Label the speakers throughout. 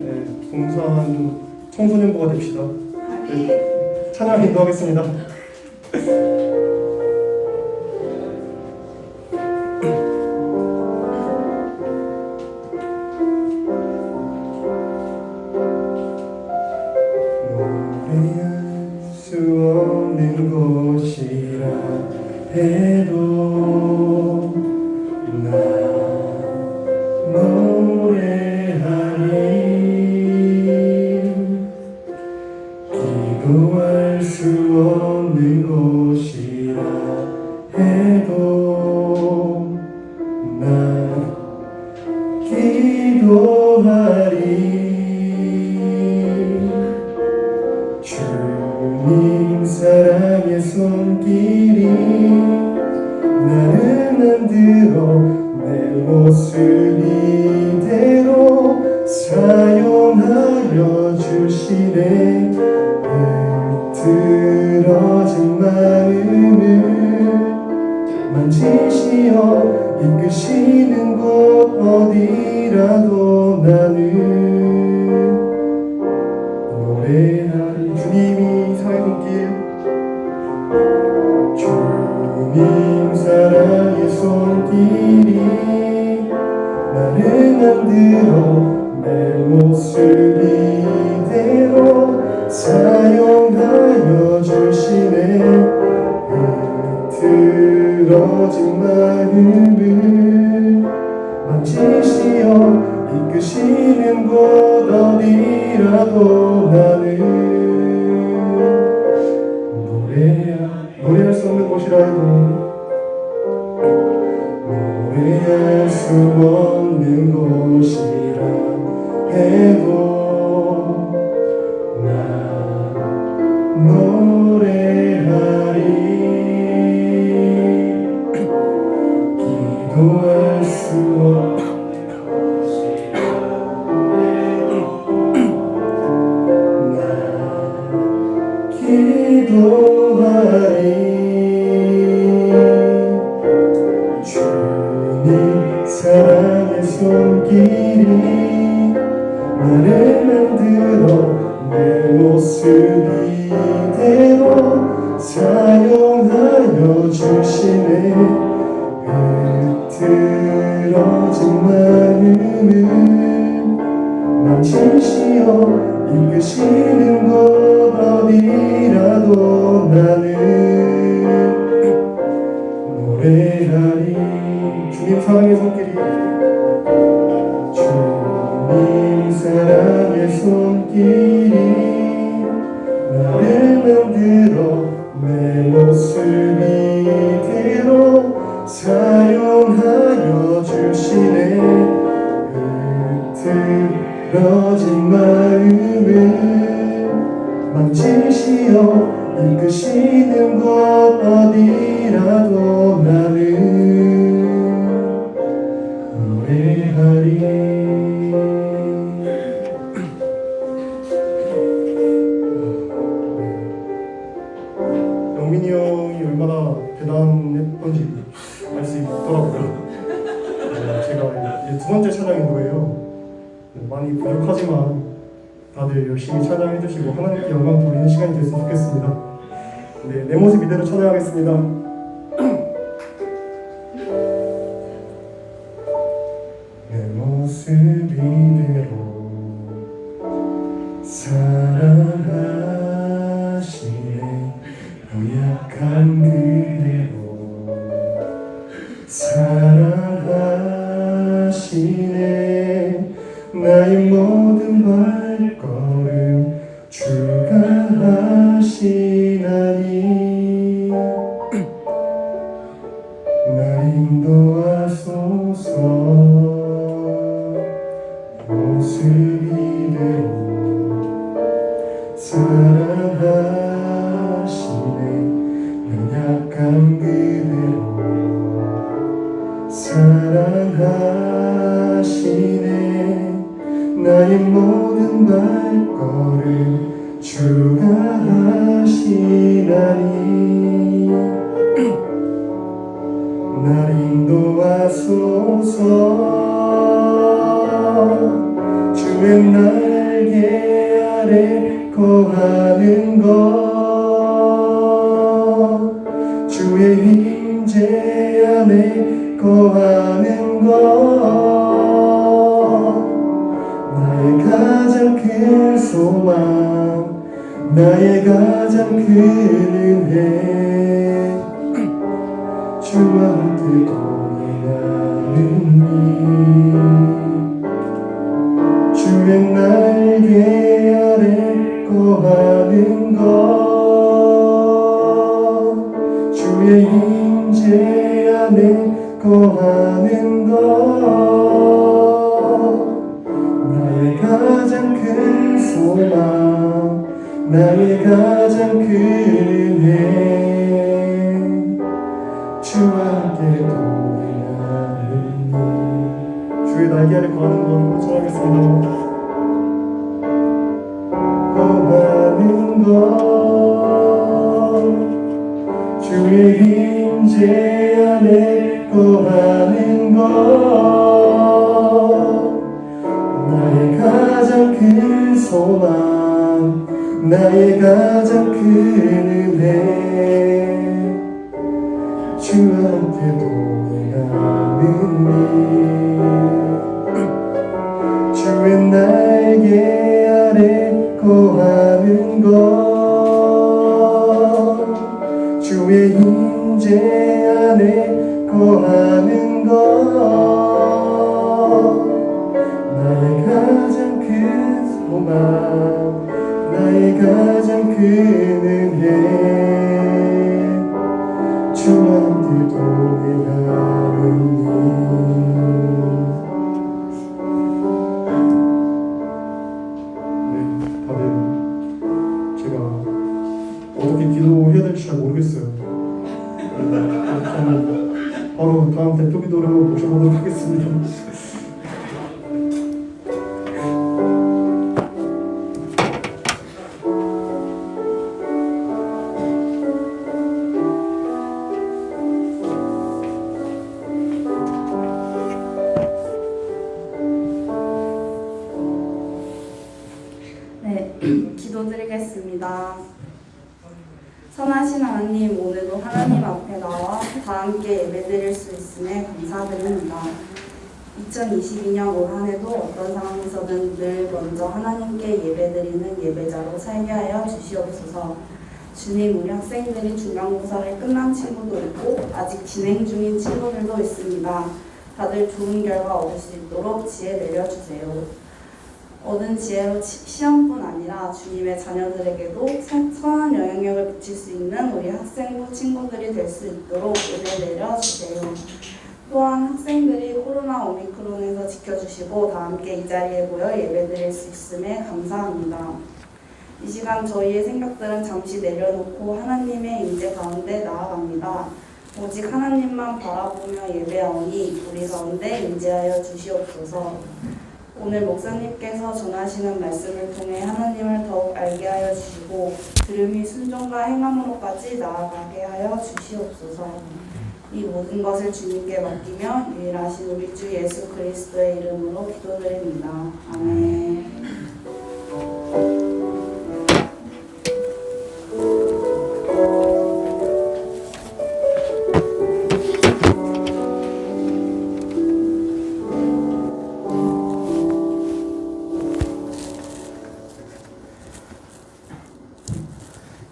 Speaker 1: 네, 봉사한 청소년부가 됩시다. 네, 찬양 인도하겠습니다. 노래할 수 없는 곳이라 해도 나 노래하리. 기도할 수 없는 곳이라 해도 나 기도하리. 주님 사랑의 손길이 나는 안 들어 내 모습 이대로 사용하여 주시네. 흐트러진 마음을 만지시어 이끄시는 곳 어디라도 나는 노래하리. 주님이 사랑의 손길, 주님 사랑의 손길이 나를 만들어 내 모습 이대로 사용하여 주시네. 흐트러진 마음을 만지시어 이끄시는 곳 어디라도 나는 노래할 수 없는 곳이라 해도 노래할 수 없는 곳이라 해도 나 노래하리. 기도할 수 없는 곳이라 나 기도하리. 주님 사랑의 손길이 나를 만들어 내 모습 이대로 사용하여 주시네. 흐트러진 마음을 만지시어 이끄시는 곳 어디라도 나는 노래하리. 주님 사랑의 손길이, 주님 사랑의 손길이 나를 만들어 내 모습 이대로 사용하여 주시네. 흐트러진 마음을 만지시어 이끄시는 곳 어디라도 나는 노래하리. 영민이 형이 얼마나 대단했던지 알 수 있더라고요. 제가 이제 두 번째 찬양인 거예요. 많이 부족하지만 다들 열심히 찬양해 주시고 하나님께 영광 돌리는 시간이 됐으면 좋겠습니다. 네, 내 모습 이대로 찬양하겠습니다. 내 모습 이대로 사랑하시네. 연약한 그대로 사랑하시네. 나의 모든 발걸음 주가 하시나니 나 인도하소서. 모습 이대로 사랑하시네. 연약한 그대로 사랑하시네. 나의 모든 발걸음 주가 하시나니 날 인도하소서. 주의 날 거하는 것 주의 임재 안에 거하는 것 나의 가장 큰 소망 나의 가장 큰 은혜 주와 함께 동행하는 일 주의 날개 아래 거하는 것 주의 임재 안에 거하는 것 나의 가장 큰 소망 나의 가장 큰 은혜 주와 함께 동행하는 주의 날개 아래 거하는 것 청하겠습니다. 거하는 것 주의 임재 안에 거하는 것 나의 가장 큰 소망 나의 가장 큰 은혜 주와 함께 동행하는 일 주의 날개 아래 거하는 것 주의 임재 안에 거하는 것 나의 가장 큰 소망 나의 가장 큰 은혜 주와 함께 동행하는 다들 제가 어떻게 기도해야 될지 잘 모르겠어요. 저는 바로 다음 대표 기도를 모셔보도록 하겠습니다.
Speaker 2: 기도드리겠습니다. 선하신 하나님, 오늘도 하나님 앞에 나와 다 함께 예배드릴 수 있음에 감사드립니다. 2022년 올 한 해도 어떤 상황에서든 늘 먼저 하나님께 예배드리는 예배자로 살게 하여 주시옵소서. 주님, 우리 학생들이 중간고사를 끝난 친구도 있고 아직 진행 중인 친구들도 있습니다. 다들 좋은 결과 얻을 수 있도록 지혜 내려주세요. 얻은 지혜로 시험뿐 아니라 주님의 자녀들에게도 선한 영향력을 미칠 수 있는 우리 학생부 친구들이 될 수 있도록 은혜 내려주세요. 또한 학생들이 코로나 오미크론에서 지켜주시고 다 함께 이 자리에 모여 예배드릴 수 있음에 감사합니다. 이 시간 저희의 생각들은 잠시 내려놓고 하나님의 임재 가운데 나아갑니다. 오직 하나님만 바라보며 예배하오니 우리 가운데 임재하여 주시옵소서. 오늘 목사님께서 전하시는 말씀을 통해 하나님을 더욱 알게 하여 주시고 들음이 순종과 행함으로까지 나아가게 하여 주시옵소서. 이 모든 것을 주님께 맡기며 유일하신 우리 주 예수 그리스도의 이름으로 기도드립니다. 아멘.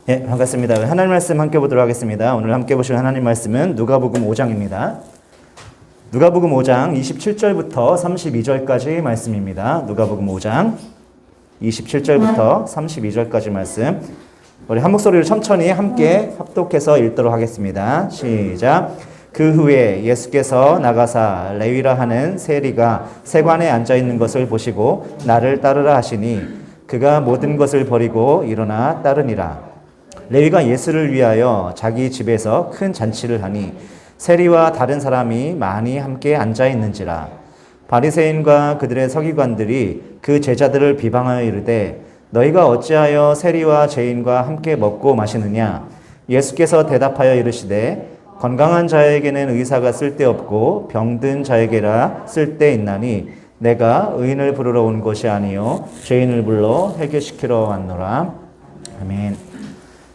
Speaker 3: 네, 반갑습니다. 하나님 말씀 함께 보도록 하겠습니다. 오늘 함께 보실 하나님 말씀은 누가복음 5장입니다. 누가복음 5장 27절부터 32절까지 말씀입니다. 누가복음 5장 27절부터 32절까지 말씀. 우리 한 목소리로 천천히 함께 합독해서 읽도록 하겠습니다. 시작. 그 후에 예수께서 나가사 레위라 하는 세리가 세관에 앉아 있는 것을 보시고 나를 따르라 하시니 그가 모든 것을 버리고 일어나 따르니라. 레위가 예수를 위하여 자기 집에서 큰 잔치를 하니 세리와 다른 사람이 많이 함께 앉아 있는지라. 바리새인과 그들의 서기관들이 그 제자들을 비방하여 이르되 너희가 어찌하여 세리와 죄인과 함께 먹고 마시느냐. 예수께서 대답하여 이르시되 건강한 자에게는 의사가 쓸데없고 병든 자에게라 쓸데있나니 내가 의인을 부르러 온 것이 아니요 죄인을 불러 해결시키러 왔노라. 아멘.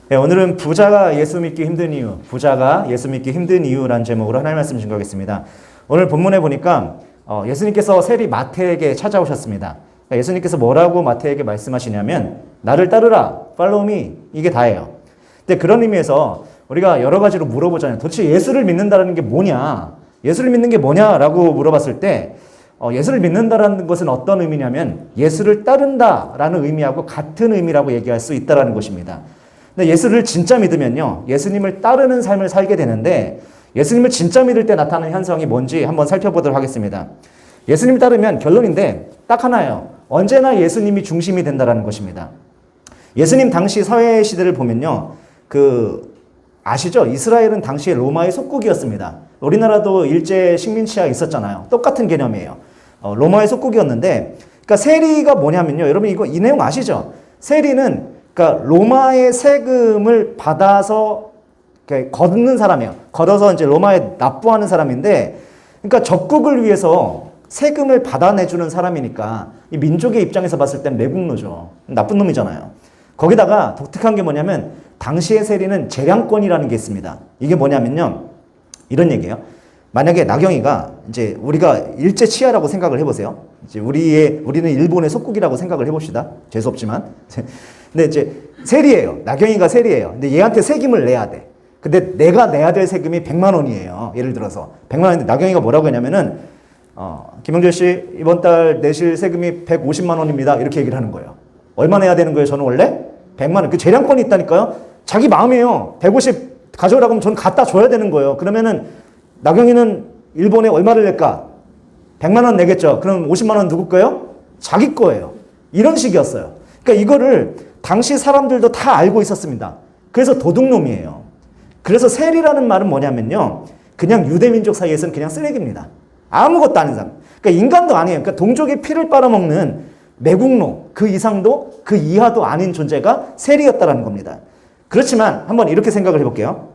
Speaker 3: 네, 오늘은 부자가 예수 믿기 힘든 이유, 부자가 예수 믿기 힘든 이유라는 제목으로 하나님 말씀 증거하겠습니다. 오늘 본문에 보니까 예수님께서 세리 마태에게 찾아오셨습니다. 그러니까 예수님께서 뭐라고 마태에게 말씀하시냐면 나를 따르라, follow me, 이게 다예요. 근데 그런 의미에서 우리가 여러 가지로 물어보잖아요. 도대체 예수를 믿는다는 게 뭐냐? 예수를 믿는 게 뭐냐라고 물어봤을 때 예수를 믿는다라는 것은 어떤 의미냐면 예수를 따른다라는 의미하고 같은 의미라고 얘기할 수 있다라는 것입니다. 근데 예수를 진짜 믿으면요, 예수님을 따르는 삶을 살게 되는데 예수님을 진짜 믿을 때 나타나는 현상이 뭔지 한번 살펴보도록 하겠습니다. 예수님 따르면 결론인데 딱 하나예요. 언제나 예수님이 중심이 된다라는 것입니다. 예수님 당시 사회 시대를 보면요, 아시죠? 이스라엘은 당시에 로마의 속국이었습니다. 우리나라도 일제 식민지가 있었잖아요. 똑같은 개념이에요. 로마의 속국이었는데, 그러니까 세리가 뭐냐면요, 여러분 이 내용 아시죠? 세리는 그러니까 로마의 세금을 받아서 걷는 사람이에요. 걷어서 이제 로마에 납부하는 사람인데, 그러니까 적국을 위해서 세금을 받아내주는 사람이니까 이 민족의 입장에서 봤을 땐 매국노죠. 나쁜 놈이잖아요. 거기다가 독특한 게 뭐냐면 당시의 세리는 재량권이라는 게 있습니다. 이게 뭐냐면요, 이런 얘기예요. 만약에 나경이가 이제 우리가 일제 치하라고 생각을 해보세요. 이제 우리는 일본의 속국이라고 생각을 해봅시다. 재수 없지만. 근데 이제 세리예요. 나경이가 세리예요. 근데 얘한테 세금을 내야 돼. 근데 내가 내야 될 세금이 100만 원이에요. 예를 들어서 100만 원인데 나경이가 뭐라고 했냐면은 김영재 씨 이번 달 내실 세금이 150만 원입니다. 이렇게 얘기를 하는 거예요. 얼마 내야 되는 거예요? 저는 원래 100만 원. 그 재량권이 있다니까요. 자기 마음이에요. 150 가져오라고 하면 저는 갖다 줘야 되는 거예요. 그러면은 나경이는 일본에 얼마를 낼까? 100만 원 내겠죠. 그럼 50만 원 누구 거예요? 자기 거예요. 이런 식이었어요. 그러니까 이거를 당시 사람들도 다 알고 있었습니다. 그래서 도둑놈이에요. 그래서 세리라는 말은 뭐냐면요, 그냥 유대민족 사이에서는 그냥 쓰레기입니다. 아무것도 아닌 사람. 그러니까 인간도 아니에요. 그러니까 동족의 피를 빨아먹는 매국노, 그 이상도 그 이하도 아닌 존재가 세리였다라는 겁니다. 그렇지만 한번 이렇게 생각을 해볼게요.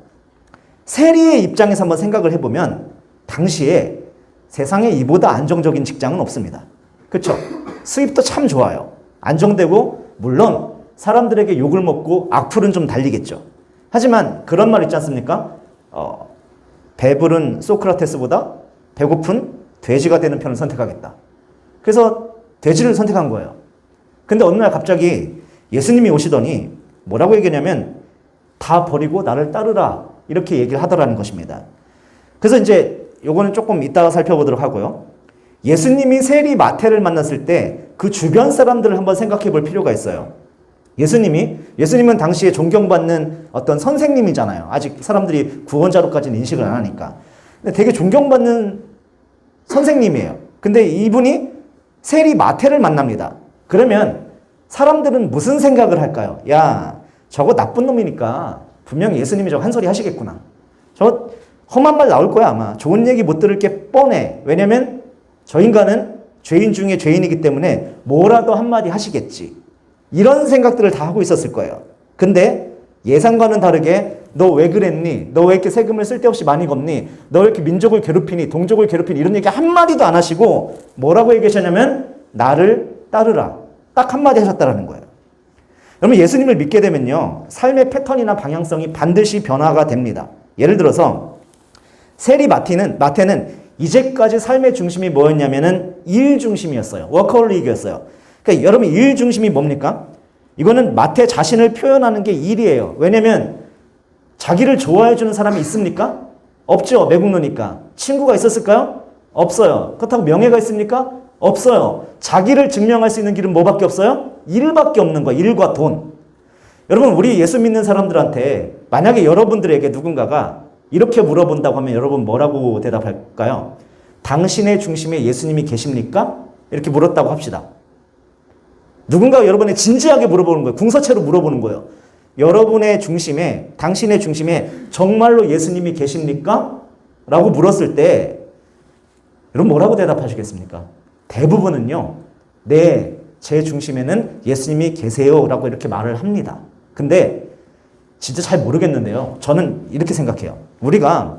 Speaker 3: 세리의 입장에서 한번 생각을 해보면 당시에 세상에 이보다 안정적인 직장은 없습니다. 그렇죠? 수입도 참 좋아요. 안정되고 물론 사람들에게 욕을 먹고 악플은 좀 달리겠죠. 하지만 그런 말 있지 않습니까? 배부른 소크라테스보다 배고픈 돼지가 되는 편을 선택하겠다. 그래서 돼지를 선택한 거예요. 근데 어느 날 갑자기 예수님이 오시더니 뭐라고 얘기하냐면 다 버리고 나를 따르라, 이렇게 얘기를 하더라는 것입니다. 그래서 이제 요거는 조금 이따가 살펴보도록 하고요. 예수님이 세리 마태를 만났을 때 그 주변 사람들을 한번 생각해 볼 필요가 있어요. 예수님은 당시에 존경받는 어떤 선생님이잖아요. 아직 사람들이 구원자로까지는 인식을 안 하니까. 근데 되게 존경받는 선생님이에요. 근데 이분이 세리 마태를 만납니다. 그러면 사람들은 무슨 생각을 할까요? 야, 저거 나쁜 놈이니까 분명히 예수님이 저거 한 소리 하시겠구나. 저 험한 말 나올 거야 아마. 좋은 얘기 못 들을 게 뻔해. 왜냐면 저 인간은 죄인 중에 죄인이기 때문에 뭐라도 한마디 하시겠지. 이런 생각들을 다 하고 있었을 거예요. 근데 예상과는 다르게 너 왜 그랬니? 너 왜 이렇게 세금을 쓸데없이 많이 걷니? 너 왜 이렇게 민족을 괴롭히니? 동족을 괴롭히니? 이런 얘기 한마디도 안 하시고 뭐라고 얘기하셨냐면 나를 따르라. 딱 한마디 하셨다라는 거예요. 여러분 예수님을 믿게 되면요, 삶의 패턴이나 방향성이 반드시 변화가 됩니다. 예를 들어서 세리 마태는 이제까지 삶의 중심이 뭐였냐면은 일 중심이었어요. 워커홀릭이었어요. 그러니까 여러분 일 중심이 뭡니까? 이거는 마태 자신을 표현하는 게 일이에요. 왜냐면 자기를 좋아해 주는 사람이 있습니까? 없죠. 매국노니까. 친구가 있었을까요? 없어요. 그렇다고 명예가 있습니까? 없어요. 자기를 증명할 수 있는 길은 뭐밖에 없어요? 일밖에 없는 거예요. 일과 돈. 여러분 우리 예수 믿는 사람들한테 만약에 여러분들에게 누군가가 이렇게 물어본다고 하면 여러분 뭐라고 대답할까요? 당신의 중심에 예수님이 계십니까? 이렇게 물었다고 합시다. 누군가 여러분이 진지하게 물어보는 거예요. 궁서체로 물어보는 거예요. 여러분의 중심에, 당신의 중심에 정말로 예수님이 계십니까? 라고 물었을 때 여러분 뭐라고 대답하시겠습니까? 대부분은요, 네, 제 중심에는 예수님이 계세요 라고 이렇게 말을 합니다. 근데 진짜 잘 모르겠는데요, 저는 이렇게 생각해요. 우리가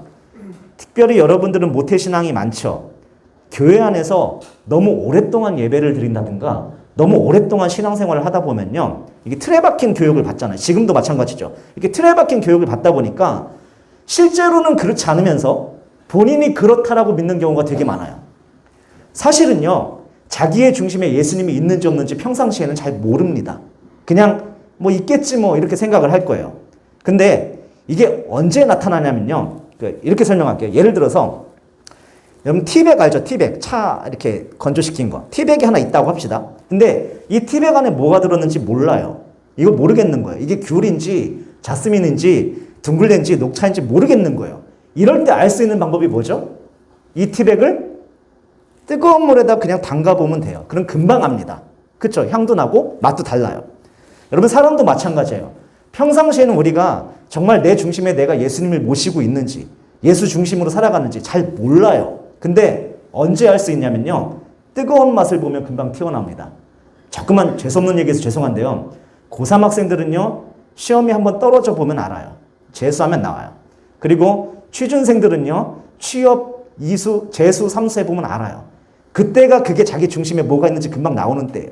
Speaker 3: 특별히 여러분들은 모태신앙이 많죠. 교회 안에서 너무 오랫동안 예배를 드린다든가 너무 오랫동안 신앙생활을 하다 보면요. 이게 틀에 박힌 교육을 받잖아요. 지금도 마찬가지죠. 이렇게 틀에 박힌 교육을 받다 보니까 실제로는 그렇지 않으면서 본인이 그렇다라고 믿는 경우가 되게 많아요. 사실은요. 자기의 중심에 예수님이 있는지 없는지 평상시에는 잘 모릅니다. 그냥 뭐 있겠지 뭐 이렇게 생각을 할 거예요. 근데 이게 언제 나타나냐면요. 이렇게 설명할게요. 예를 들어서 여러분 티백 알죠? 티백. 차 이렇게 건조시킨 거. 티백이 하나 있다고 합시다. 근데 이 티백 안에 뭐가 들었는지 몰라요. 이거 모르겠는 거예요. 이게 귤인지 자스민인지 둥글렌지 녹차인지 모르겠는 거예요. 이럴 때 알 수 있는 방법이 뭐죠? 이 티백을 뜨거운 물에다 그냥 담가보면 돼요. 그럼 금방 압니다. 그쵸? 향도 나고 맛도 달라요. 여러분 사람도 마찬가지예요. 평상시에는 우리가 정말 내 중심에 내가 예수님을 모시고 있는지 예수 중심으로 살아가는지 잘 몰라요. 근데 언제 알 수 있냐면요. 뜨거운 맛을 보면 금방 튀어나옵니다. 자꾸만 재수없는 얘기해서 죄송한데요. 고3 학생들은요. 시험이 한번 떨어져 보면 알아요. 재수하면 나와요. 그리고 취준생들은요. 취업, 이수, 재수, 삼수해 보면 알아요. 그때가 그게 자기 중심에 뭐가 있는지 금방 나오는 때예요.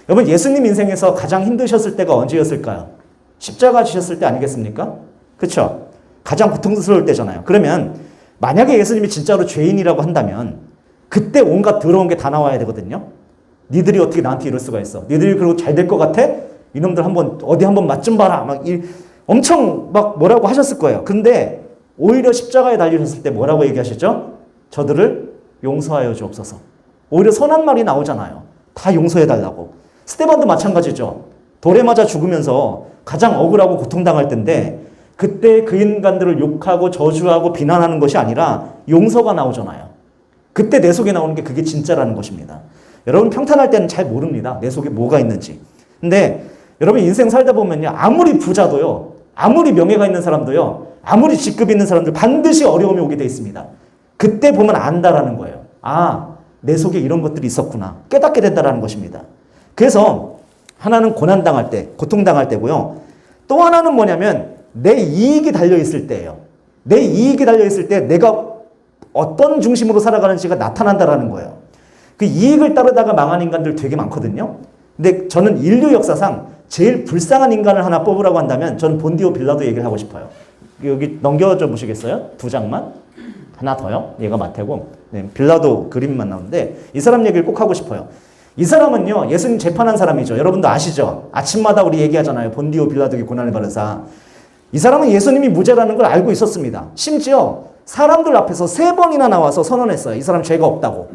Speaker 3: 여러분 예수님 인생에서 가장 힘드셨을 때가 언제였을까요? 십자가 지셨을 때 아니겠습니까? 그렇죠? 가장 고통스러울 때잖아요. 그러면 만약에 예수님이 진짜로 죄인이라고 한다면 그때 온갖 더러운 게 다 나와야 되거든요. 니들이 어떻게 나한테 이럴 수가 있어? 니들이 그리고 잘 될 것 같아? 이놈들 한번 어디 한번 맛 좀 봐라. 엄청 막 뭐라고 하셨을 거예요. 근데 오히려 십자가에 달리셨을 때 뭐라고 얘기하시죠? 저들을 용서하여 주옵소서. 오히려 선한 말이 나오잖아요. 다 용서해달라고. 스데반도 마찬가지죠. 돌에 맞아 죽으면서 가장 억울하고 고통당할 때인데 그때 그 인간들을 욕하고 저주하고 비난하는 것이 아니라 용서가 나오잖아요. 그때 내 속에 나오는 게 그게 진짜라는 것입니다. 여러분 평탄할 때는 잘 모릅니다. 내 속에 뭐가 있는지. 근데 여러분 인생 살다 보면요. 아무리 부자도요. 아무리 명예가 있는 사람도요. 아무리 직급 있는 사람들 반드시 어려움이 오게 돼 있습니다. 그때 보면 안다라는 거예요. 아, 내 속에 이런 것들이 있었구나. 깨닫게 된다라는 것입니다. 그래서 하나는 고난당할 때, 고통당할 때고요. 또 하나는 뭐냐면 내 이익이 달려있을 때예요. 내 이익이 달려있을 때 내가 어떤 중심으로 살아가는지가 나타난다라는 거예요. 그 이익을 따르다가 망한 인간들 되게 많거든요. 근데 저는 인류 역사상 제일 불쌍한 인간을 하나 뽑으라고 한다면 저는 본디오 빌라도 얘기를 하고 싶어요. 여기 넘겨줘 보시겠어요? 2장만? 하나 더요? 얘가 마태고 네, 빌라도 그림만 나오는데 이 사람 얘기를 꼭 하고 싶어요. 이 사람은요. 예수님 재판한 사람이죠. 여러분도 아시죠? 아침마다 우리 얘기하잖아요. 본디오 빌라도의 고난을 받은 사. 이 사람은 예수님이 무죄라는 걸 알고 있었습니다. 심지어 사람들 앞에서 3번이나 나와서 선언했어요. 이 사람 죄가 없다고.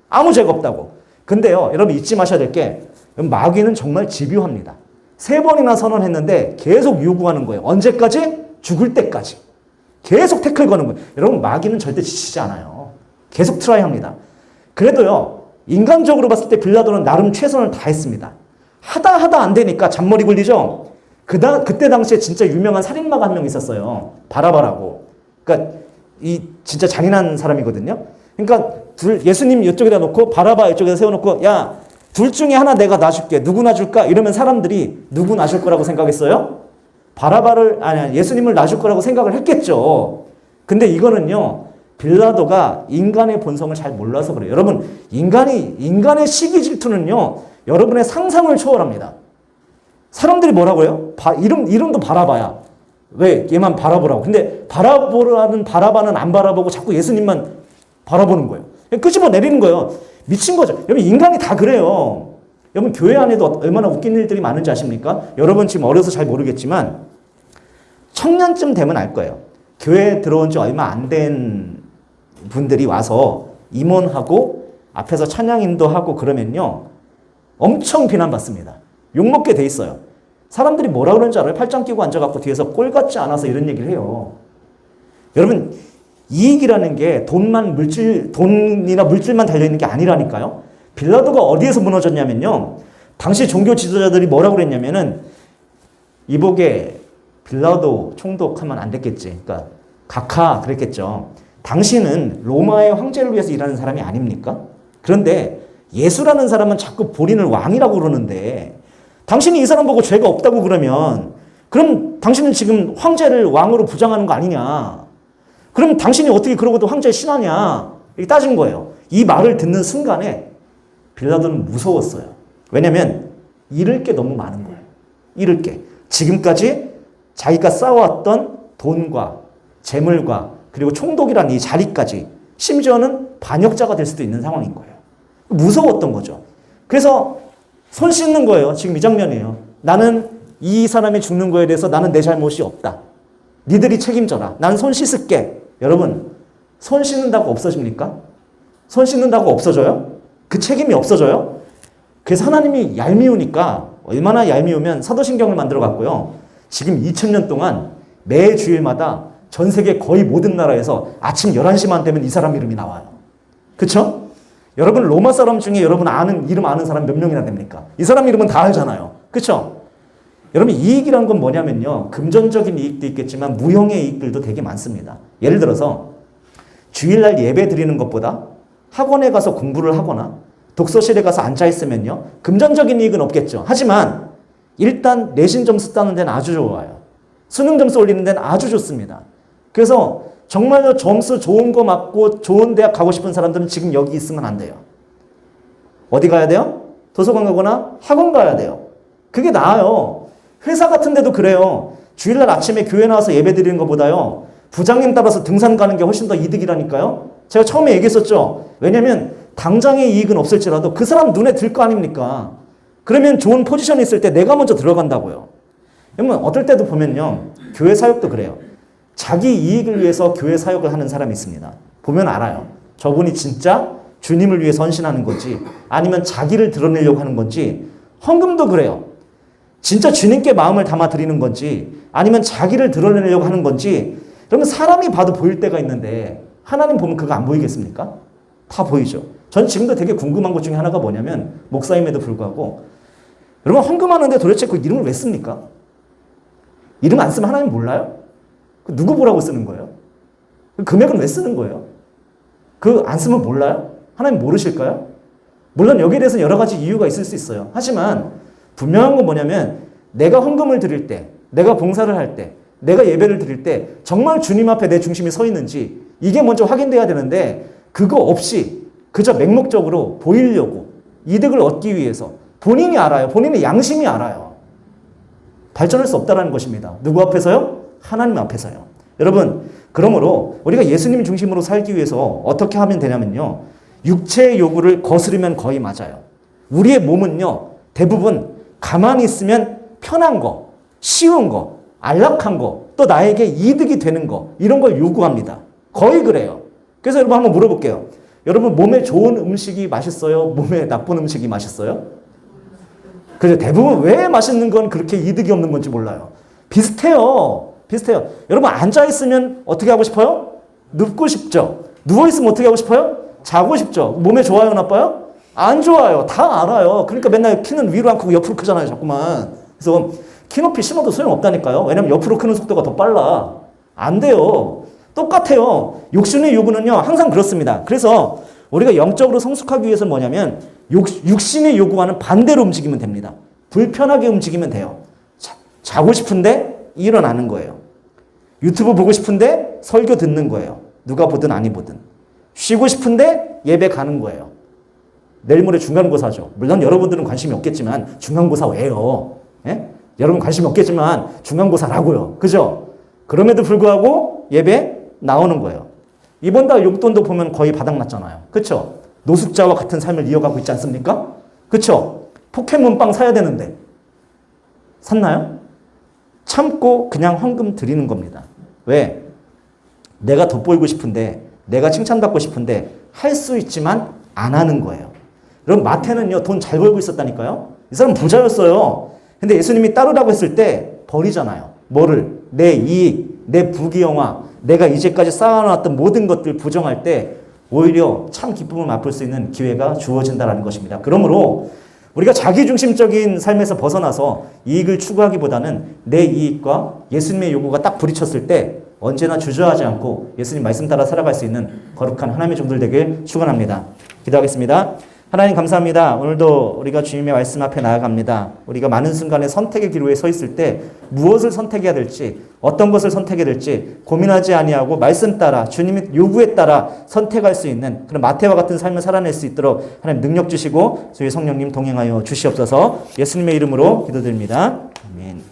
Speaker 3: 아무 죄가 없다고. 근데요. 여러분 잊지 마셔야 될 게 마귀는 정말 집요합니다. 3번이나 선언했는데 계속 요구하는 거예요. 언제까지? 죽을 때까지. 계속 태클 거는 거예요. 여러분 마귀는 절대 지치지 않아요. 계속 트라이합니다. 그래도요. 인간적으로 봤을 때 빌라도는 나름 최선을 다했습니다. 하다 안 되니까 잔머리 굴리죠. 그때 당시에 진짜 유명한 살인마가 한 명 있었어요. 바라바라고. 그러니까 이 진짜 잔인한 사람이거든요. 그러니까 예수님 이쪽에다 놓고 바라바 이쪽에다 세워놓고 야, 둘 중에 하나 내가 놔줄게. 누구 놔줄까? 이러면 사람들이 누구 놔줄 거라고 생각했어요? 예수님을 놔줄 거라고 생각을 했겠죠. 근데 이거는요. 빌라도가 인간의 본성을 잘 몰라서 그래요. 여러분, 인간의 시기 질투는요. 여러분의 상상을 초월합니다. 사람들이 뭐라고 해요? 이름도 바라바야. 왜? 얘만 바라보라고. 근데 바라보라는 바라바는 안 바라보고 자꾸 예수님만 바라보는 거예요. 끄집어 내리는 거예요. 미친 거죠. 여러분, 인간이 다 그래요. 여러분, 교회 안에도 얼마나 웃긴 일들이 많은지 아십니까? 여러분 지금 어려서 잘 모르겠지만 청년쯤 되면 알 거예요. 교회에 들어온 지 얼마 안 된 분들이 와서 임원하고 앞에서 찬양 인도하고 그러면요. 엄청 비난받습니다. 욕먹게 돼 있어요. 사람들이 뭐라 그러는지 알아요? 팔짱 끼고 앉아갖고 뒤에서 꼴 같지 않아서 이런 얘기를 해요. 여러분, 이익이라는 게 돈이나 물질만 달려있는 게 아니라니까요. 빌라도가 어디에서 무너졌냐면요. 당시 종교 지도자들이 뭐라고 그랬냐면은 이복에 빌라도 총독하면 안 됐겠지. 그러니까 각하 그랬겠죠. 당신은 로마의 황제를 위해서 일하는 사람이 아닙니까? 그런데 예수라는 사람은 자꾸 본인을 왕이라고 그러는데 당신이 이 사람 보고 죄가 없다고 그러면 그럼 당신은 지금 황제를 왕으로 부장하는 거 아니냐? 그럼 당신이 어떻게 그러고도 황제의 신하냐? 이렇게 따진 거예요. 이 말을 듣는 순간에 빌라도는 무서웠어요. 왜냐면 잃을 게 너무 많은 거예요. 잃을 게. 지금까지 자기가 쌓아왔던 돈과 재물과 그리고 총독이라는 이 자리까지 심지어는 반역자가 될 수도 있는 상황인 거예요. 무서웠던 거죠. 그래서 손 씻는 거예요. 지금 이 장면이에요. 나는 이 사람이 죽는 거에 대해서 나는 내 잘못이 없다. 니들이 책임져라. 난 손 씻을게. 여러분, 손 씻는다고 없어집니까? 손 씻는다고 없어져요? 그 책임이 없어져요? 그래서 하나님이 얄미우니까 얼마나 얄미우면 사도신경을 만들어 갔고요. 지금 2000년 동안 매 주일마다 전 세계 거의 모든 나라에서 아침 11시만 되면 이 사람 이름이 나와요. 그쵸? 여러분 로마 사람 중에 여러분 이름 아는 사람 몇 명이나 됩니까? 이 사람 이름은 다 알잖아요. 그쵸? 여러분 이익이라는 건 뭐냐면요. 금전적인 이익도 있겠지만 무형의 이익들도 되게 많습니다. 예를 들어서 주일날 예배 드리는 것보다 학원에 가서 공부를 하거나 독서실에 가서 앉아있으면요. 금전적인 이익은 없겠죠. 하지만 일단 내신 점수 따는 데는 아주 좋아요. 수능 점수 올리는 데는 아주 좋습니다. 그래서 정말로 점수 좋은 거 맞고 좋은 대학 가고 싶은 사람들은 지금 여기 있으면 안 돼요. 어디 가야 돼요? 도서관 가거나 학원 가야 돼요. 그게 나아요. 회사 같은 데도 그래요. 주일날 아침에 교회 나와서 예배 드리는 것보다요. 부장님 따라서 등산 가는 게 훨씬 더 이득이라니까요. 제가 처음에 얘기했었죠. 왜냐면 당장의 이익은 없을지라도 그 사람 눈에 들 거 아닙니까? 그러면 좋은 포지션에 있을 때 내가 먼저 들어간다고요. 여러분 어떨 때도 보면요. 교회 사역도 그래요. 자기 이익을 위해서 교회 사역을 하는 사람이 있습니다. 보면 알아요. 저분이 진짜 주님을 위해 선신하는 건지 아니면 자기를 드러내려고 하는 건지. 헌금도 그래요. 진짜 주님께 마음을 담아 드리는 건지 아니면 자기를 드러내려고 하는 건지. 그러면 사람이 봐도 보일 때가 있는데 하나님 보면 그거 안 보이겠습니까? 다 보이죠. 전 지금도 되게 궁금한 것 중에 하나가 뭐냐면 목사임에도 불구하고 여러분 헌금하는데 도대체 그 이름을 왜 씁니까? 이름 안 쓰면 하나님 몰라요? 그 누구 보라고 쓰는 거예요? 그 금액은 왜 쓰는 거예요? 그 안 쓰면 몰라요? 하나님 모르실까요? 물론 여기에 대해서는 여러 가지 이유가 있을 수 있어요. 하지만 분명한 건 뭐냐면 내가 헌금을 드릴 때, 내가 봉사를 할 때, 내가 예배를 드릴 때 정말 주님 앞에 내 중심이 서 있는지 이게 먼저 확인돼야 되는데 그거 없이 그저 맹목적으로 보이려고 이득을 얻기 위해서 본인이 알아요. 본인의 양심이 알아요. 발전할 수 없다는 것입니다. 누구 앞에서요? 하나님 앞에서요. 여러분 그러므로 우리가 예수님 중심으로 살기 위해서 어떻게 하면 되냐면요. 육체의 요구를 거스르면 거의 맞아요. 우리의 몸은요. 대부분 가만히 있으면 편한 거, 쉬운 거, 안락한 거, 또 나에게 이득이 되는 거 이런 걸 요구합니다. 거의 그래요. 그래서 여러분 한번 물어볼게요. 여러분 몸에 좋은 음식이 맛있어요? 몸에 나쁜 음식이 맛있어요? 그래서 대부분 왜 맛있는 건 그렇게 이득이 없는 건지 몰라요. 비슷해요. 비슷해요. 여러분 앉아있으면 어떻게 하고 싶어요? 눕고 싶죠. 누워있으면 어떻게 하고 싶어요? 자고 싶죠. 몸에 좋아요 나빠요? 안 좋아요. 다 알아요. 그러니까 맨날 키는 위로 안 크고 옆으로 크잖아요. 자꾸만. 그래서 키 높이 심어도 소용없다니까요. 왜냐면 옆으로 크는 속도가 더 빨라. 안 돼요. 똑같아요. 육신의 요구는요. 항상 그렇습니다. 그래서 우리가 영적으로 성숙하기 위해서는 뭐냐면 육신의 요구와는 반대로 움직이면 됩니다. 불편하게 움직이면 돼요. 자고 싶은데 일어나는 거예요. 유튜브 보고 싶은데 설교 듣는 거예요. 누가 보든 아니 보든. 쉬고 싶은데 예배 가는 거예요. 내일 모레 중간고사죠. 물론 여러분들은 관심이 없겠지만 중간고사 왜요? 예? 여러분 관심이 없겠지만 중간고사라고요. 그죠? 그럼에도 불구하고 예배 나오는 거예요. 이번 달 용돈도 보면 거의 바닥났잖아요. 그쵸? 노숙자와 같은 삶을 이어가고 있지 않습니까? 그쵸? 포켓몬빵 사야 되는데 샀나요? 참고 그냥 헌금 드리는 겁니다. 왜? 내가 돋보이고 싶은데 내가 칭찬받고 싶은데 할 수 있지만 안 하는 거예요. 여러분 마태는요 돈 잘 벌고 있었다니까요. 이 사람 부자였어요. 근데 예수님이 따르라고 했을 때 버리잖아요. 뭐를? 내 이익, 내 부귀영화, 내가 이제까지 쌓아놨던 모든 것들 부정할 때 오히려 참 기쁨을 맛볼 수 있는 기회가 주어진다는 것입니다. 그러므로 우리가 자기중심적인 삶에서 벗어나서 이익을 추구하기보다는 내 이익과 예수님의 요구가 딱 부딪혔을 때 언제나 주저하지 않고 예수님 말씀 따라 살아갈 수 있는 거룩한 하나님의 종들 되길 축원합니다. 기도하겠습니다. 하나님 감사합니다. 오늘도 우리가 주님의 말씀 앞에 나아갑니다. 우리가 많은 순간에 선택의 기로에 서 있을 때 무엇을 선택해야 될지, 어떤 것을 선택해야 될지 고민하지 아니하고 말씀 따라 주님의 요구에 따라 선택할 수 있는 그런 마태와 같은 삶을 살아낼 수 있도록 하나님 능력 주시고 저희 성령님 동행하여 주시옵소서. 예수님의 이름으로 기도드립니다. 아멘.